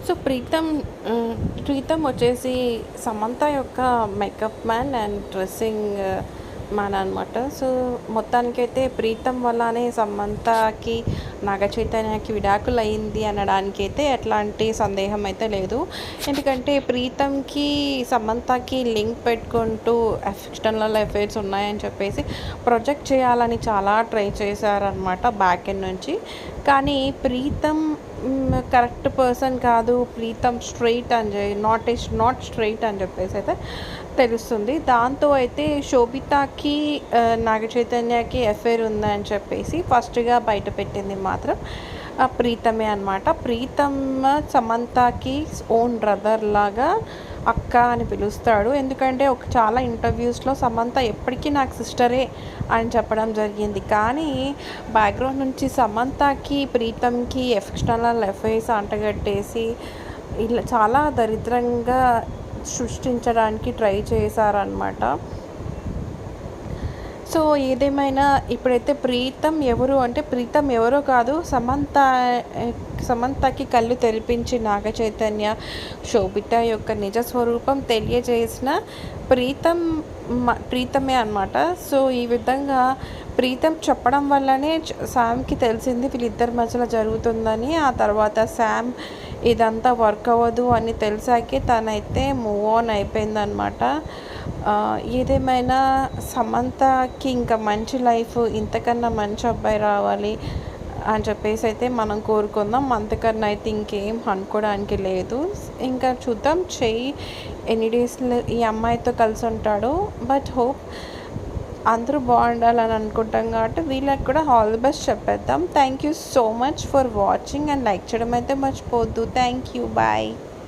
So Pritam వచ్చేసి సమంత యొక్క makeup man and dressing man అనమాట. సో మొత్తానికైతే ప్రీతం వల్లనే సమంతకి, నాగ చైతన్యకి విడాకులు అయింది అనడానికైతే ఎట్లాంటి సందేహం అయితే లేదు. ఎందుకంటే ప్రీతంకి సమంతకి లింక్ పెట్టుకుంటూ ఎఫెక్షనల్ అఫైర్స్ ఉన్నాయని చెప్పేసి ప్రొజెక్ట్ చేయాలని చాలా ట్రై చేశారనమాట బ్యాక్ ఎండ్ నుంచి. కానీ ప్రీతం కరెక్ట్ పర్సన్ కాదు, ప్రీతం స్ట్రైట్ అని నాట్ స్ట్రైట్ అని చెప్పేసి అయితే తెలుస్తుంది. దాంతో అయితే శోభితకి నాగ చైతన్యకి అఫైర్ ఉందని చెప్పేసి ఫస్ట్గా బయట పెట్టింది మాత్రం ప్రీతమే అనమాట. ప్రీతం సమంతకి ఓన్ బ్రదర్ లాగా అక్క అని పిలుస్తాడు. ఎందుకంటే చాలా ఇంటర్వ్యూస్లో సమంత ఎప్పటికీ నాకు సిస్టరే అని చెప్పడం జరిగింది. కానీ బ్యాక్గ్రౌండ్ నుంచి సమంతకి ప్రీతంకి ఎఫెక్షనల్ అఫైర్స్ అంటగట్టేసి ఇలా చాలా దరిద్రంగా సృష్టించడానికి ట్రై చేశారనమాట. సో ఏదేమైనా ఇప్పుడైతే ప్రీతం ఎవరో కాదు, సమంతకి కళ్ళు తెరిపించి నాగ చైతన్య, శోభిత యొక్క నిజ స్వరూపం తెలియజేసిన ప్రీతమే అనమాట. సో ఈ విధంగా ప్రీతం చెప్పడం వల్లనే శామ్కి తెలిసింది వీళ్ళిద్దరి మధ్యలో జరుగుతుందని. ఆ తర్వాత శామ్ ఇదంతా వర్క్ అవ్వదు అని తెలిసాకే తనైతే మూవ్ ఆన్ అయిపోయిందనమాట. ఏదేమైనా సమంతకి ఇంకా మంచి లైఫ్, ఇంతకన్నా మంచి అబ్బాయి రావాలి అని చెప్పేసి అయితే మనం కోరుకుందాం. అంతకన్నా అయితే ఇంకేం అనుకోవడానికి లేదు. ఇంకా చూద్దాం ఎన్ని డేస్లో ఈ అమ్మాయితో కలిసి ఉంటాడో. బట్ హోప్ అందరూ బాగుండాలని అనుకుంటాం కాబట్టి వీళ్ళకి కూడా ఆల్ ది బెస్ట్ చెప్పేద్దాం. Thank you so much for watching and like చేయడం అయితే మర్చిపోవద్దు. Thank you, bye.